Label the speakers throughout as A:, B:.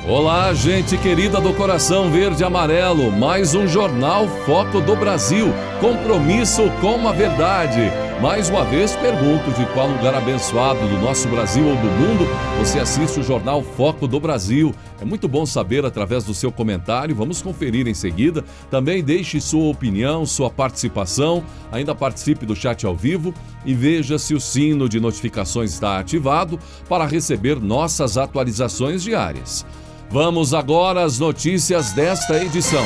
A: Olá, gente querida do coração verde e amarelo, mais um Jornal Foco do Brasil, compromisso com a verdade. Mais uma vez pergunto de qual lugar abençoado do nosso Brasil ou do mundo você assiste o Jornal Foco do Brasil. É muito bom saber através do seu comentário, vamos conferir em seguida. Também deixe sua opinião, sua participação, ainda participe do chat ao vivo e veja se o sino de notificações está ativado para receber nossas atualizações diárias. Vamos agora às notícias desta edição.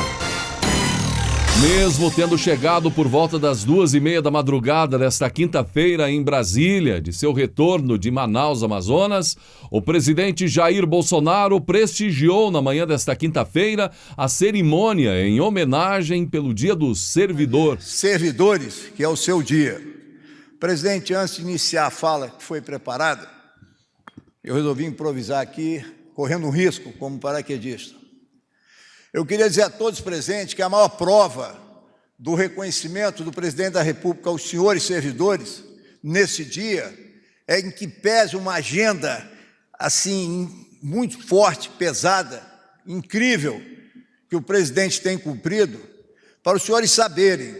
A: Mesmo tendo chegado por volta das 2h30 da madrugada desta quinta-feira em Brasília, de seu retorno de Manaus, Amazonas, o presidente Jair Bolsonaro prestigiou na manhã desta quinta-feira a cerimônia em homenagem pelo Dia do Servidor.
B: Servidores, que é o seu dia. Presidente, antes de iniciar a fala que foi preparada, eu resolvi improvisar aqui, correndo um risco como paraquedista. Eu queria dizer a todos presentes que a maior prova do reconhecimento do presidente da República aos senhores servidores, nesse dia, é em que pese uma agenda, assim, muito forte, pesada, incrível, que o presidente tem cumprido, para os senhores saberem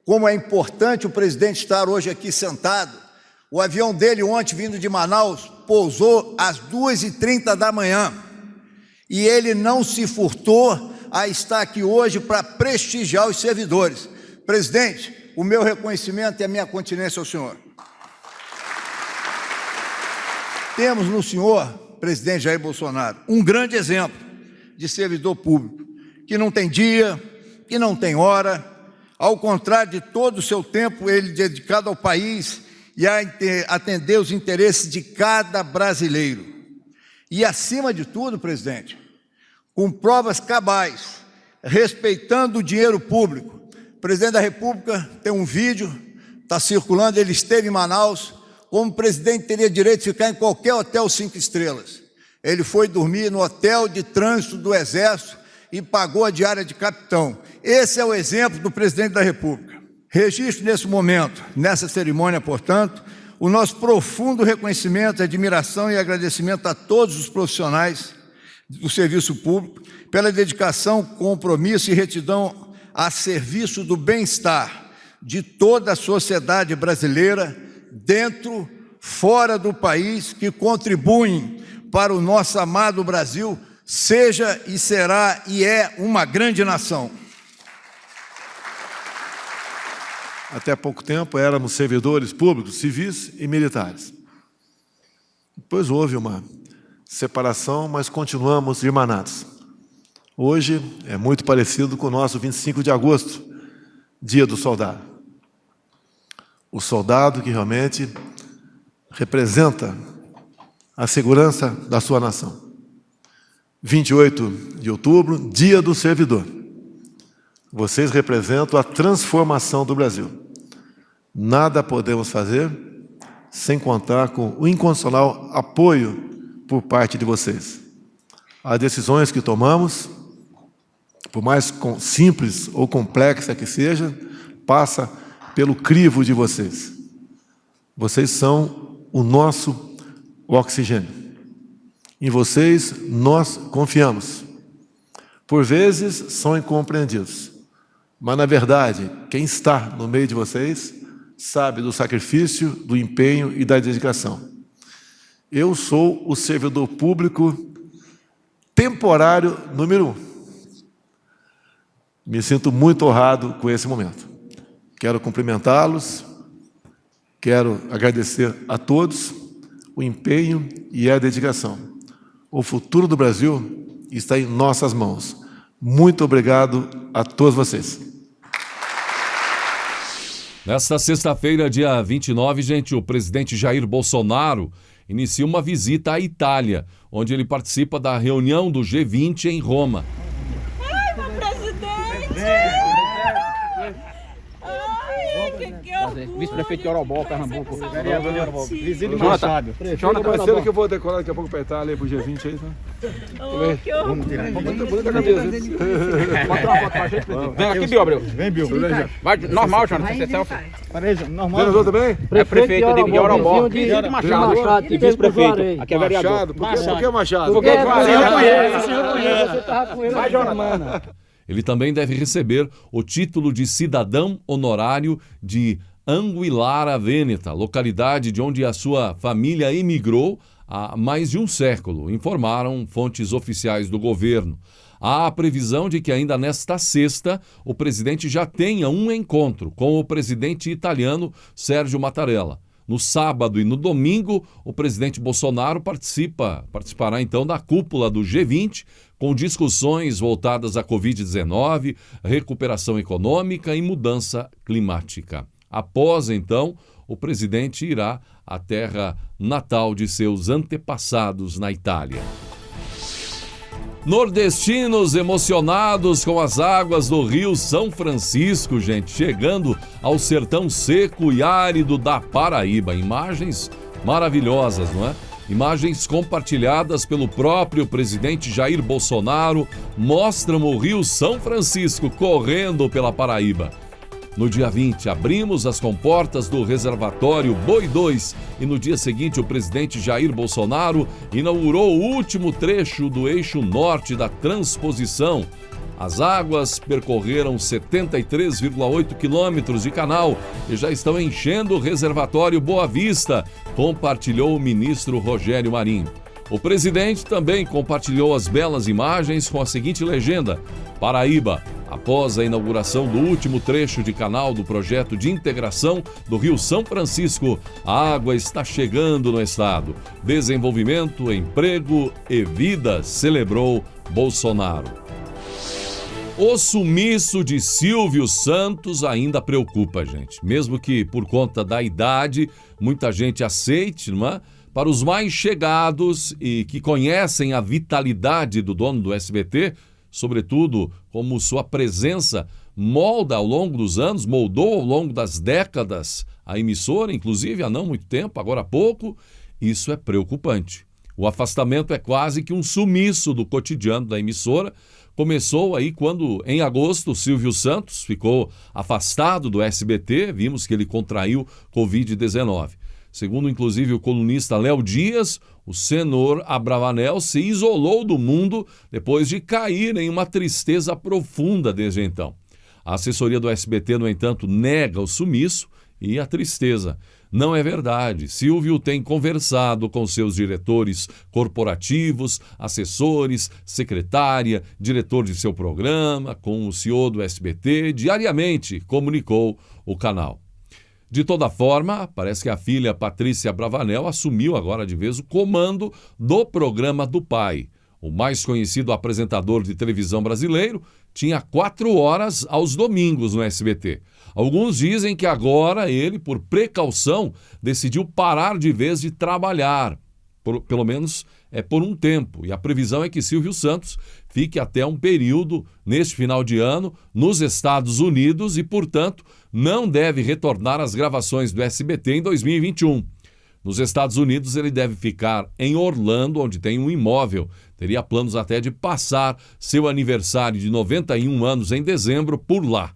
B: como é importante o presidente estar hoje aqui sentado. O avião dele ontem, vindo de Manaus, pousou às 2h30 da manhã. E ele não se furtou a estar aqui hoje para prestigiar os servidores. Presidente, o meu reconhecimento e a minha continência ao senhor. Temos no senhor, presidente Jair Bolsonaro, um grande exemplo de servidor público, que não tem dia, que não tem hora, ao contrário de todo o seu tempo, ele dedicado ao país e a atender os interesses de cada brasileiro. E, acima de tudo, presidente, com provas cabais, respeitando o dinheiro público. O presidente da República tem um vídeo, está circulando, ele esteve em Manaus, como o presidente teria direito de ficar em qualquer hotel 5 estrelas. Ele foi dormir no hotel de trânsito do Exército e pagou a diária de capitão. Esse é o exemplo do presidente da República. Registro nesse momento, nessa cerimônia, portanto, o nosso profundo reconhecimento, admiração e agradecimento a todos os profissionais do serviço público pela dedicação, compromisso e retidão a serviço do bem-estar de toda a sociedade brasileira, dentro, fora do país, que contribuem para o nosso amado Brasil, seja e será e é uma grande nação.
C: Até pouco tempo éramos servidores públicos, civis e militares. Depois houve uma separação, mas continuamos irmanados. Hoje é muito parecido com o nosso 25 de agosto, Dia do Soldado. O soldado que realmente representa a segurança da sua nação. 28 de outubro, Dia do Servidor. Vocês representam a transformação do Brasil. Nada podemos fazer sem contar com o incondicional apoio por parte de vocês. As decisões que tomamos, por mais simples ou complexa que seja, passa pelo crivo de vocês. Vocês são o nosso oxigênio. Em vocês nós confiamos. Por vezes são incompreendidos, mas na verdade, quem está no meio de vocês sabe do sacrifício, do empenho e da dedicação. Eu sou o servidor público temporário número 1. Me sinto muito honrado com esse momento. Quero cumprimentá-los, quero agradecer a todos o empenho e a dedicação. O futuro do Brasil está em nossas mãos. Muito obrigado a todos vocês.
A: Nesta sexta-feira, dia 29, gente, o presidente Jair Bolsonaro inicia uma visita à Itália, onde ele participa da reunião do G20 em Roma.
D: Ai, meu presidente! Ai, que Vice-prefeito de Orobó, Pernambuco.
E: Vereador de Orobó. Vizinho de
D: Jonathan.
E: Machado.
D: Jonathan,
E: Parceiro que eu vou decorar daqui a pouco pra Itália, pro G20 aí, tá? Vamos tirar. Bonita a cabeça.
D: Bota uma foto pra gente, presidente. Vem aqui, Bill Abreu.
E: Vem, Bill.
D: Vai, normal, Jonathan, você selfie.
E: Normal. Vereador também?
D: É prefeito de Orobó, vizinho de Machado. E vice-prefeito. Aqui é vereador.
E: Machado, por que Machado?
D: Porque
E: Você
D: tava com ele. Vai, Jonathan.
A: Ele também deve receber o título de cidadão honorário de Anguillara Veneta, localidade de onde a sua família emigrou há mais de um século, informaram fontes oficiais do governo. Há a previsão de que ainda nesta sexta o presidente já tenha um encontro com o presidente italiano Sérgio Mattarella. No sábado e no domingo, o presidente Bolsonaro participará então da cúpula do G20, com discussões voltadas à Covid-19, recuperação econômica e mudança climática. Após, então, o presidente irá à terra natal de seus antepassados na Itália. Nordestinos emocionados com as águas do Rio São Francisco, gente, chegando ao sertão seco e árido da Paraíba. Imagens maravilhosas, não é? Imagens compartilhadas pelo próprio presidente Jair Bolsonaro mostram o Rio São Francisco correndo pela Paraíba. No dia 20, abrimos as comportas do reservatório Boi 2 e no dia seguinte o presidente Jair Bolsonaro inaugurou o último trecho do eixo norte da transposição. As águas percorreram 73,8 quilômetros de canal e já estão enchendo o reservatório Boa Vista, compartilhou o ministro Rogério Marinho. O presidente também compartilhou as belas imagens com a seguinte legenda: Paraíba, após a inauguração do último trecho de canal do projeto de integração do Rio São Francisco, a água está chegando no estado. Desenvolvimento, emprego e vida, celebrou Bolsonaro. O sumiço de Silvio Santos ainda preocupa, gente. Mesmo que por conta da idade, muita gente aceite, não é? Para os mais chegados e que conhecem a vitalidade do dono do SBT, sobretudo como sua presença moldou ao longo das décadas a emissora, inclusive há não muito tempo, agora há pouco, isso é preocupante. O afastamento é quase que um sumiço do cotidiano da emissora. Começou aí quando, em agosto, o Silvio Santos ficou afastado do SBT, vimos que ele contraiu Covid-19. Segundo, inclusive, o colunista Léo Dias, o senhor Abravanel se isolou do mundo depois de cair em uma tristeza profunda desde então. A assessoria do SBT, no entanto, nega o sumiço e a tristeza. Não é verdade. Silvio tem conversado com seus diretores corporativos, assessores, secretária, diretor de seu programa, com o CEO do SBT, diariamente, comunicou o canal. De toda forma, parece que a filha Patrícia Abravanel assumiu agora de vez o comando do programa do pai. O mais conhecido apresentador de televisão brasileiro tinha 4 horas aos domingos no SBT. Alguns dizem que agora ele, por precaução, decidiu parar de vez de trabalhar. Pelo menos por um tempo. E a previsão é que Silvio Santos fique até um período, neste final de ano, nos Estados Unidos e, portanto, não deve retornar às gravações do SBT em 2021. Nos Estados Unidos, ele deve ficar em Orlando, onde tem um imóvel. Teria planos até de passar seu aniversário de 91 anos em dezembro por lá.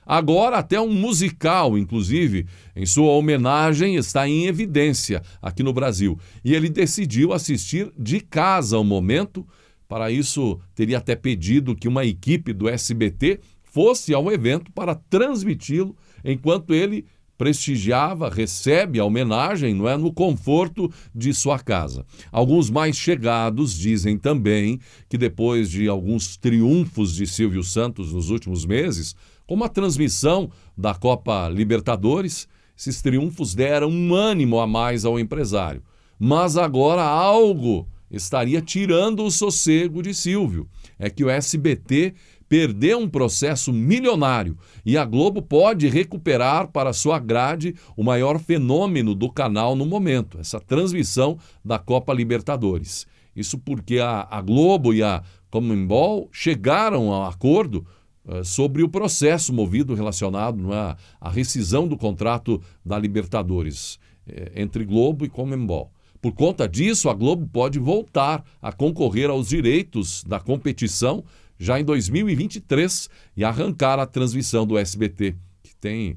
A: Agora, até um musical, inclusive, em sua homenagem, está em evidência aqui no Brasil. E ele decidiu assistir de casa ao momento. Para isso, teria até pedido que uma equipe do SBT fosse ao evento para transmiti-lo, enquanto ele recebe a homenagem, não é, no conforto de sua casa. Alguns mais chegados dizem também que depois de alguns triunfos de Silvio Santos nos últimos meses, como a transmissão da Copa Libertadores, esses triunfos deram um ânimo a mais ao empresário. Mas agora algo estaria tirando o sossego de Silvio. É que o SBT perdeu um processo milionário e a Globo pode recuperar para sua grade o maior fenômeno do canal no momento, essa transmissão da Copa Libertadores. Isso porque a Globo e a Conmebol chegaram a um acordo sobre o processo movido relacionado à rescisão do contrato da Libertadores entre Globo e Conmebol. Por conta disso, a Globo pode voltar a concorrer aos direitos da competição já em 2023 e arrancar a transmissão do SBT, que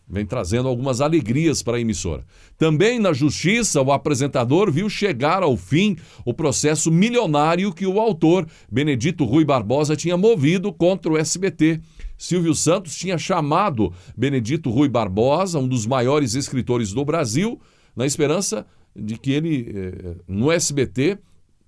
A: vem trazendo algumas alegrias para a emissora. Também na Justiça, o apresentador viu chegar ao fim o processo milionário que o autor, Benedito Rui Barbosa, tinha movido contra o SBT. Silvio Santos tinha chamado Benedito Rui Barbosa, um dos maiores escritores do Brasil, na esperança de que ele, no SBT,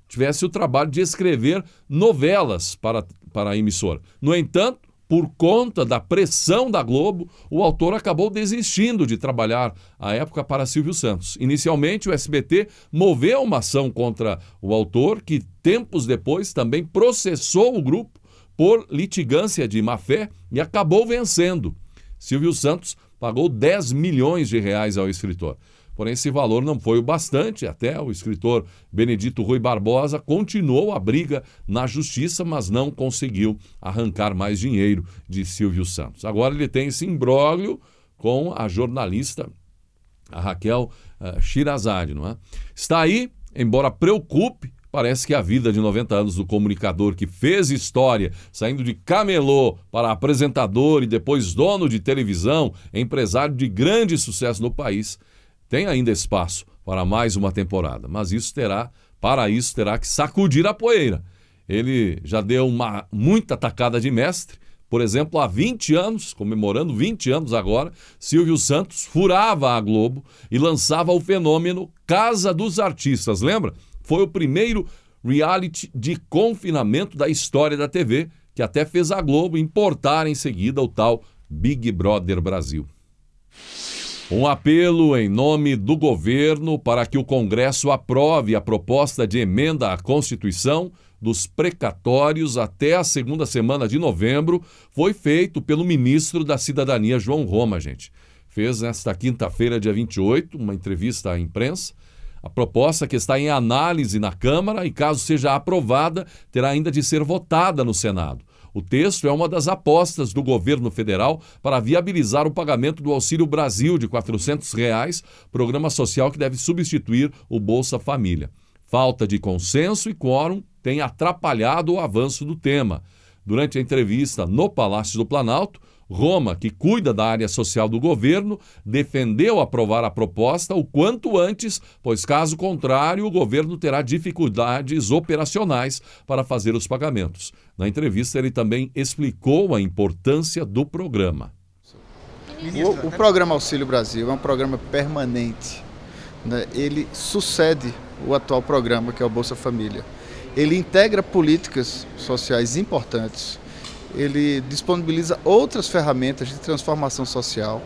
A: tivesse o trabalho de escrever novelas para a emissora. No entanto, por conta da pressão da Globo, o autor acabou desistindo de trabalhar à época para Silvio Santos. Inicialmente, o SBT moveu uma ação contra o autor, que tempos depois também processou o grupo por litigância de má-fé e acabou vencendo. Silvio Santos pagou 10 milhões de reais ao escritor. Porém, esse valor não foi o bastante, até o escritor Benedito Rui Barbosa continuou a briga na justiça, mas não conseguiu arrancar mais dinheiro de Silvio Santos. Agora ele tem esse imbróglio com a jornalista, a Raquel Sherazade, não é? Está aí, embora preocupe, parece que a vida de 90 anos do comunicador que fez história, saindo de camelô para apresentador e depois dono de televisão, empresário de grande sucesso no país, tem ainda espaço para mais uma temporada, mas para isso terá que sacudir a poeira. Ele já deu muita tacada de mestre. Por exemplo, há 20 anos, comemorando 20 anos agora, Silvio Santos furava a Globo e lançava o fenômeno Casa dos Artistas. Lembra? Foi o primeiro reality de confinamento da história da TV, que até fez a Globo importar em seguida o tal Big Brother Brasil. Um apelo em nome do governo para que o Congresso aprove a proposta de emenda à Constituição dos precatórios até a segunda semana de novembro foi feito pelo ministro da Cidadania, João Roma, gente. Fez nesta quinta-feira, dia 28, uma entrevista à imprensa. A proposta que está em análise na Câmara e, caso seja aprovada, terá ainda de ser votada no Senado. O texto é uma das apostas do governo federal para viabilizar o pagamento do Auxílio Brasil de R$ 400, programa social que deve substituir o Bolsa Família. Falta de consenso e quórum tem atrapalhado o avanço do tema. Durante a entrevista no Palácio do Planalto, Roma, que cuida da área social do governo, defendeu aprovar a proposta o quanto antes, pois caso contrário, o governo terá dificuldades operacionais para fazer os pagamentos. Na entrevista, ele também explicou a importância do programa.
F: O programa Auxílio Brasil é um programa permanente, né? Ele sucede o atual programa, que é o Bolsa Família. Ele integra políticas sociais importantes. Ele disponibiliza outras ferramentas de transformação social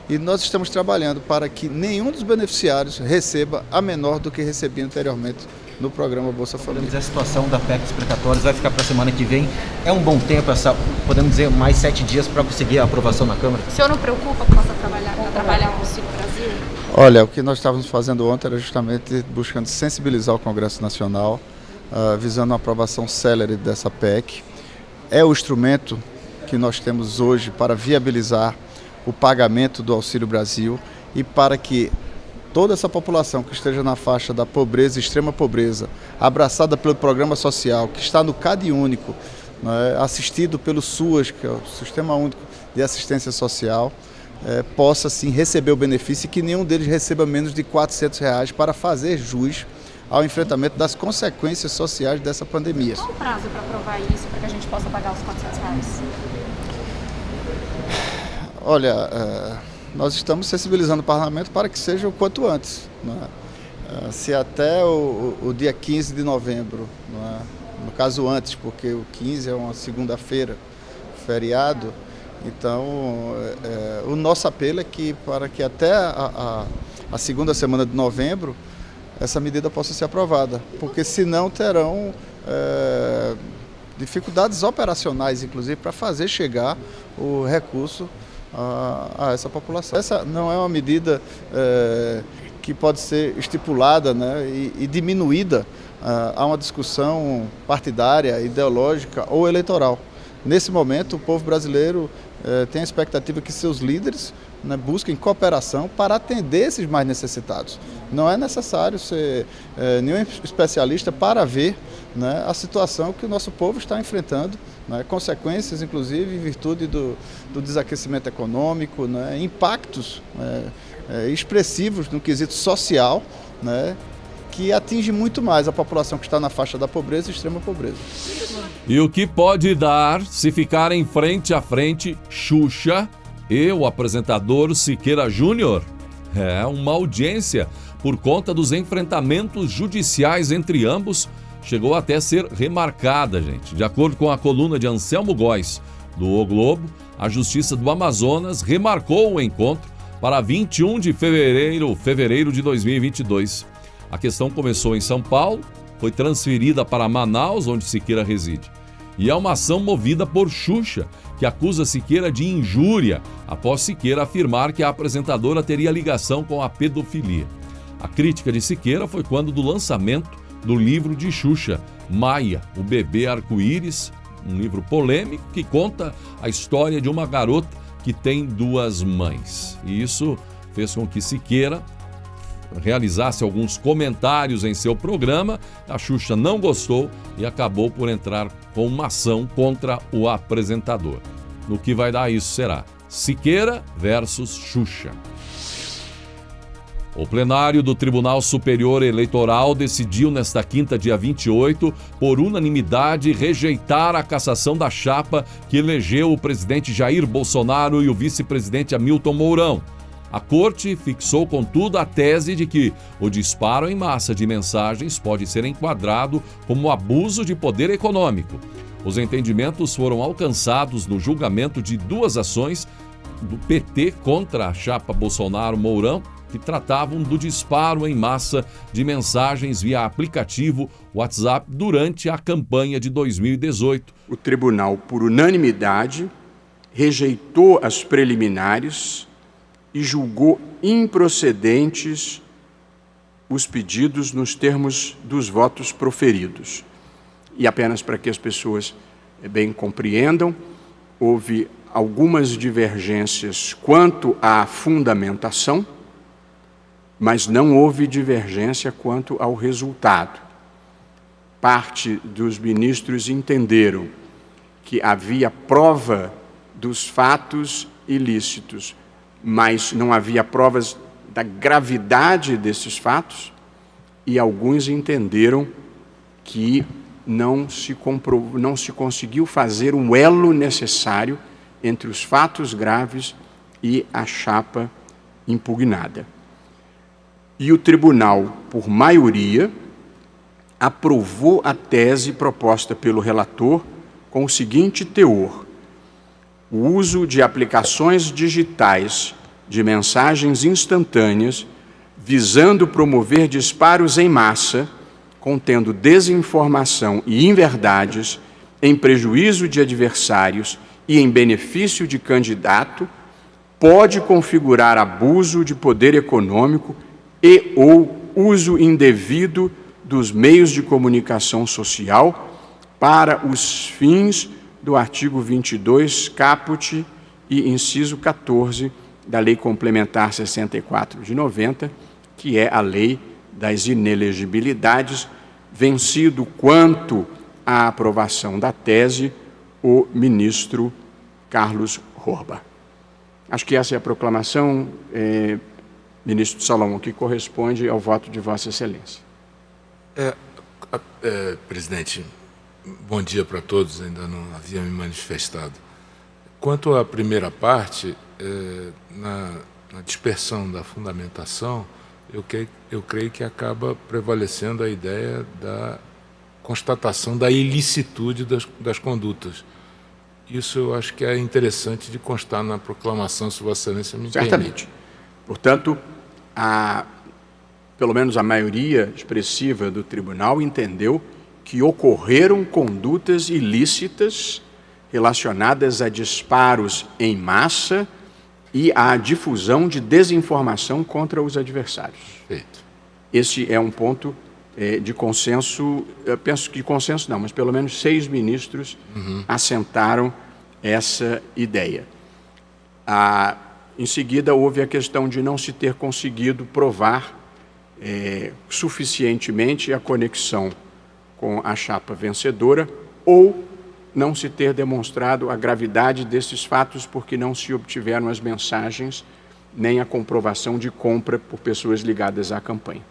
F: e nós estamos trabalhando para que nenhum dos beneficiários receba a menor do que recebia anteriormente no programa Bolsa Família.
D: A situação da PEC dos precatórios vai ficar para a semana que vem. É um bom tempo, podemos dizer, mais 7 dias para conseguir a aprovação na Câmara?
G: O senhor não preocupa com essa trabalhar com o Auxílio Brasil?
F: Olha, o que nós estávamos fazendo ontem era justamente buscando sensibilizar o Congresso Nacional, visando uma aprovação célere dessa PEC. É o instrumento que nós temos hoje para viabilizar o pagamento do Auxílio Brasil e para que toda essa população que esteja na faixa da pobreza, extrema pobreza, abraçada pelo programa social, que está no CAD único, né, assistido pelo SUAS, que é o Sistema Único de Assistência Social, possa sim receber o benefício e que nenhum deles receba menos de R$ 400 para fazer jus ao enfrentamento das consequências sociais dessa pandemia.
G: Qual o prazo para aprovar isso, para que a gente possa pagar os R$ 400?
F: Olha, nós estamos sensibilizando o parlamento para que seja o quanto antes, né? Se até o dia 15 de novembro, né? No caso antes, porque o 15 é uma segunda-feira, feriado, então o nosso apelo é que para que até a segunda semana de novembro essa medida possa ser aprovada, porque senão terão dificuldades operacionais, inclusive, para fazer chegar o recurso a essa população. Essa não é uma medida que pode ser estipulada, né, e diminuída a uma discussão partidária, ideológica ou eleitoral. Nesse momento, o povo brasileiro tem a expectativa que seus líderes, né, busquem cooperação para atender esses mais necessitados. Não é necessário ser nenhum especialista para ver, né, a situação que o nosso povo está enfrentando, né, consequências, inclusive, em virtude do desaquecimento econômico, né, impactos expressivos no quesito social, né, que atinge muito mais a população que está na faixa da pobreza e extrema pobreza.
A: E o que pode dar se ficarem frente a frente Xuxa e o apresentador Siqueira Júnior? É uma audiência por conta dos enfrentamentos judiciais entre ambos, chegou até a ser remarcada, gente. De acordo com a coluna de Anselmo Góes, do O Globo, a Justiça do Amazonas remarcou o encontro para 21 de fevereiro de 2022. A questão começou em São Paulo, foi transferida para Manaus, onde Siqueira reside. E é uma ação movida por Xuxa, que acusa Siqueira de injúria, após Siqueira afirmar que a apresentadora teria ligação com a pedofilia. A crítica de Siqueira foi quando do lançamento do livro de Xuxa, Maia, o bebê arco-íris, um livro polêmico que conta a história de uma garota que tem 2 mães. E isso fez com que Siqueira realizasse alguns comentários em seu programa. A Xuxa não gostou e acabou por entrar com uma ação contra o apresentador. No que vai dar isso será Siqueira versus Xuxa. O plenário do Tribunal Superior Eleitoral decidiu nesta quinta, dia 28, por unanimidade, rejeitar a cassação da chapa que elegeu o presidente Jair Bolsonaro e o vice-presidente Hamilton Mourão. A Corte fixou, contudo, a tese de que o disparo em massa de mensagens pode ser enquadrado como abuso de poder econômico. Os entendimentos foram alcançados no julgamento de 2 ações do PT contra a chapa Bolsonaro-Mourão, que tratavam do disparo em massa de mensagens via aplicativo WhatsApp durante a campanha de 2018.
H: O tribunal, por unanimidade, rejeitou as preliminares e julgou improcedentes os pedidos nos termos dos votos proferidos. E apenas para que as pessoas bem compreendam, houve algumas divergências quanto à fundamentação, mas não houve divergência quanto ao resultado. Parte dos ministros entenderam que havia prova dos fatos ilícitos, mas não havia provas da gravidade desses fatos, e alguns entenderam que não se conseguiu fazer um elo necessário entre os fatos graves e a chapa impugnada. E o tribunal, por maioria, aprovou a tese proposta pelo relator com o seguinte teor: o uso de aplicações digitais de mensagens instantâneas visando promover disparos em massa, contendo desinformação e inverdades, em prejuízo de adversários e em benefício de candidato, pode configurar abuso de poder econômico e ou uso indevido dos meios de comunicação social para os fins do artigo 22, caput e inciso 14 da Lei Complementar 64 de 90, que é a lei das inelegibilidades, vencido quanto à aprovação da tese o ministro Carlos Horba. Acho que essa é a proclamação, ministro Salomão, que corresponde ao voto de Vossa Excelência.
I: Presidente, bom dia para todos, ainda não havia me manifestado. Quanto à primeira parte, na dispersão da fundamentação, eu creio que acaba prevalecendo a ideia da constatação da ilicitude das condutas. Isso eu acho que é interessante de constar na proclamação, se Vossa Excelência me permite.
H: Certamente. Portanto, pelo menos a maioria expressiva do tribunal entendeu que ocorreram condutas ilícitas relacionadas a disparos em massa e à difusão de desinformação contra os adversários.
I: Perfeito.
H: Esse é um ponto de consenso, eu penso que de consenso não, mas pelo menos 6 ministros assentaram essa ideia. Em seguida, houve a questão de não se ter conseguido provar suficientemente a conexão com a chapa vencedora ou não se ter demonstrado a gravidade desses fatos porque não se obtiveram as mensagens nem a comprovação de compra por pessoas ligadas à campanha.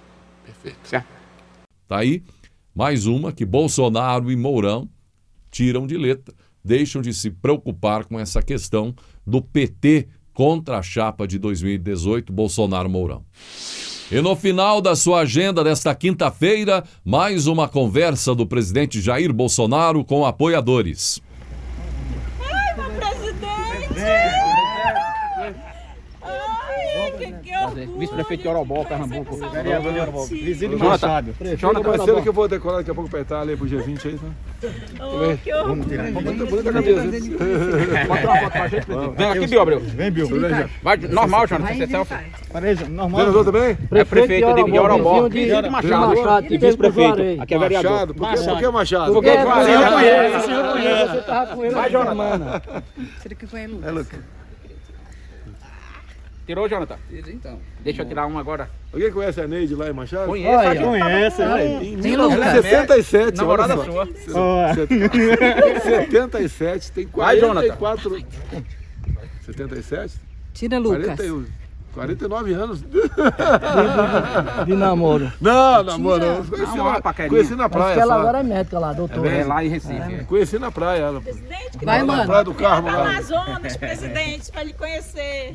I: Perfeito.
H: Certo?
A: Tá aí mais uma que Bolsonaro e Mourão tiram de letra, deixam de se preocupar com essa questão do PT contra a chapa de 2018, Bolsonaro-Mourão. E no final da sua agenda desta quinta-feira, mais uma conversa do presidente Jair Bolsonaro com apoiadores.
J: Ai, meu presidente!
K: Vice-prefeito de Orobó, Pernambuco.
J: Vereador de Orobó.
E: Visílio Machado. Jonathan, parceiro que eu vou decolar daqui a pouco para a Itália, pro G20 aí, né?
J: Vamos tirar.
E: Bonita camisa.
K: Bota uma foto pra gente, presidente. Vem aqui, Bill Abreu.
E: Vem, Bill.
K: Vai, normal, Jonathan, você selfie.
E: Normal. Vereador também?
K: É prefeito de Orobó. Visílio Machado. E vice-prefeito. Aqui é vereador.
E: Por que Machado?
K: Porque
E: você
K: já
E: conhece.
K: Você tava com ele. Vai, Jonathan.
J: Será que foi Lucas?
E: É, Lucas.
K: Tirou, Jonathan? Então. Deixa eu tirar uma agora.
E: Alguém conhece a Neide lá em Machado?
K: Conhece,
E: conhece. Em 1977.
K: Namorada sua.
E: 77, tem 44... 77?
J: Tira Lucas.
E: 49 anos.
L: De namoro.
E: Não, namoro. Conheci na praia.
L: Ela agora é médica lá, doutora.
K: É lá em Recife.
E: Conheci na praia ela.
J: Vai, mano.
E: Na praia do Carmo lá.
J: Amazonas, presidente, para lhe conhecer.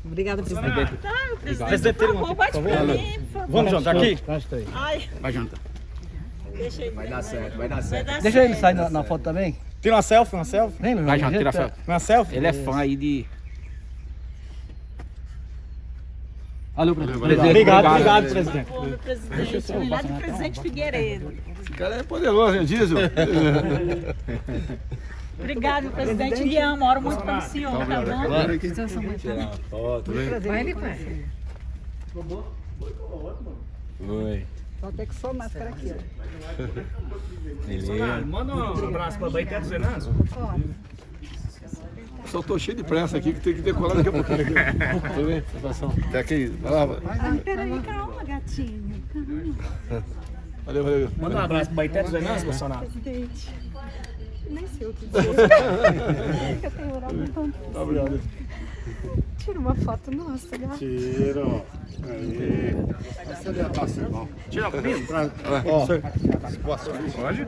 J: Obrigada, presidente. Presidente, por favor, bate pra mim.
L: Vamos jantar aqui?
K: Vai, Jonathan.
J: Deixa ele.
K: Vai dar certo.
L: Deixa ele sair na foto também.
M: Tira uma selfie,
L: Vem, meu
K: Vai,
L: irmão.
K: Jonathan, tira a foto.
M: Uma selfie?
K: Ele é fã aí de...
L: Valeu, presidente.
M: Obrigado, presidente.
J: Pô, meu presidente, lá do presidente Figueiredo.
E: Esse cara é poderoso, hein, Diesel?
J: Obrigado, meu presidente. Lhe amo, oro muito pelo senhor, tá bom? Vai, ele vai.
K: Oi.
J: Só tem que somar essa cara aqui,
K: ó.
M: Manda um abraço pra Baité dos Venâncio.
E: Só tô cheio de pressa aqui que tem que decolar daqui a pouquinho. Tudo bem? Tá aqui. Vai lá.
J: Peraí, calma, gatinho.
E: Valeu.
M: Manda um abraço pra Baité dos Venâncio, Bolsonaro.
J: Presidente. Nem sei o que dizer. Eu tenho orado tanto.
E: Obrigado.
J: Tira uma foto nossa, gato.
E: Tiro. Aí.
M: Tira comigo?
E: Pode?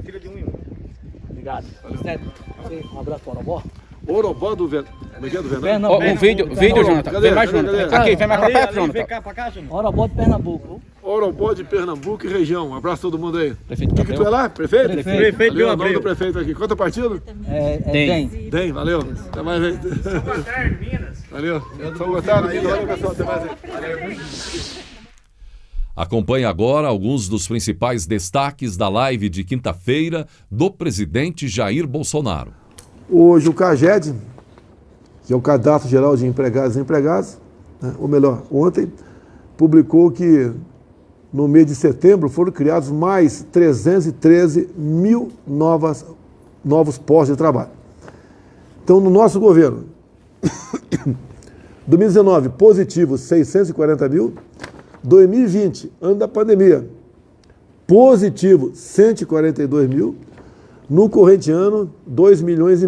M: Tira de um em um.
L: Obrigado. Um abraço para o Orobó.
E: Orobó do Venâncio. Como é que é do Venâncio?
L: Pernambuco.
K: Um vídeo, Jonathan. Vem mais, Jonathan. Aqui, vem mais pra perto, Jonathan.
M: Vem cá pra cá, Júnior.
L: Orobó de Pernambuco.
E: Orobó de Pernambuco e região. Um abraço a todo mundo aí.
K: Prefeito
E: O que tu é lá? Prefeito?
M: Prefeito
E: Valeu,
M: Bill
E: o nome do
M: Abreu.
E: prefeito aqui. Quanto partido?
L: Tem.
E: Valeu. Até mais aí.
M: São Gotardo, Minas.
E: Valeu. São Gotardo, Minas. Valeu, pessoal. Até mais aí.
A: Acompanhe agora alguns dos principais destaques da live de quinta-feira do presidente Jair Bolsonaro.
C: Hoje o CAGED, que é o Cadastro Geral de Empregados e Desempregados, né, ou melhor, ontem, publicou que no mês de setembro foram criados mais 313 mil novos postos de trabalho. Então, no nosso governo, 2019, positivo 640 mil, 2020, ano da pandemia, positivo 142 mil, no corrente ano, 2,5 milhões.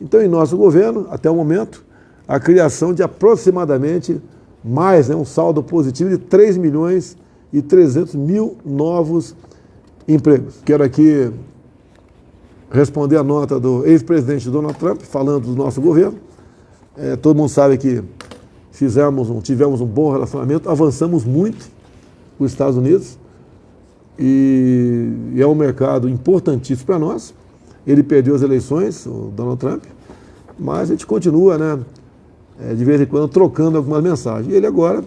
C: Então, em nosso governo, até o momento, a criação de aproximadamente mais, um saldo positivo de 3 milhões e 300 mil novos empregos. Quero aqui responder a nota do ex-presidente Donald Trump, falando do nosso governo. Todo mundo sabe que tivemos um bom relacionamento, avançamos muito com os Estados Unidos e é um mercado importantíssimo para nós. Ele perdeu as eleições, o Donald Trump, mas a gente continua, de vez em quando, trocando algumas mensagens. E ele agora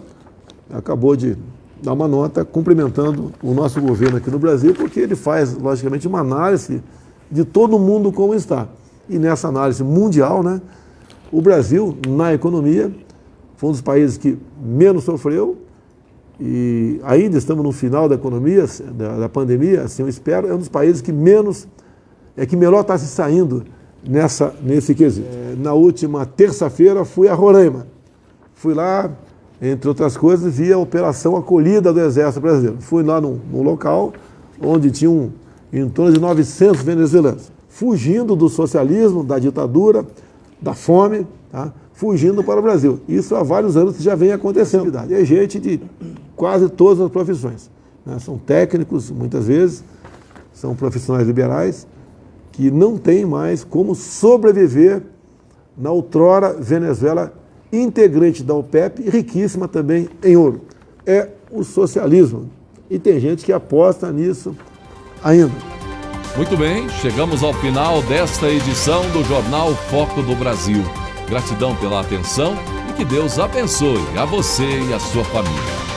C: acabou de dar uma nota cumprimentando o nosso governo aqui no Brasil, porque ele faz, logicamente, uma análise de todo mundo como está. E nessa análise mundial, né, o Brasil, na economia, foi um dos países que menos sofreu, e ainda estamos no final da economia, da pandemia, assim eu espero, é um dos países que melhor está se saindo nesse quesito. Na última terça-feira fui a Roraima. Fui lá, entre outras coisas, vi a Operação Acolhida do Exército Brasileiro. Fui lá num local onde tinham em torno de 900 venezuelanos, fugindo do socialismo, da ditadura, da fome, tá? Fugindo para o Brasil. Isso há vários anos que já vem acontecendo. É gente de quase todas as profissões, né? São técnicos, muitas vezes, são profissionais liberais, que não têm mais como sobreviver na outrora Venezuela, integrante da OPEP e riquíssima também em ouro. É o socialismo. E tem gente que aposta nisso ainda.
A: Muito bem, chegamos ao final desta edição do Jornal Foco do Brasil. Gratidão pela atenção e que Deus abençoe a você e a sua família.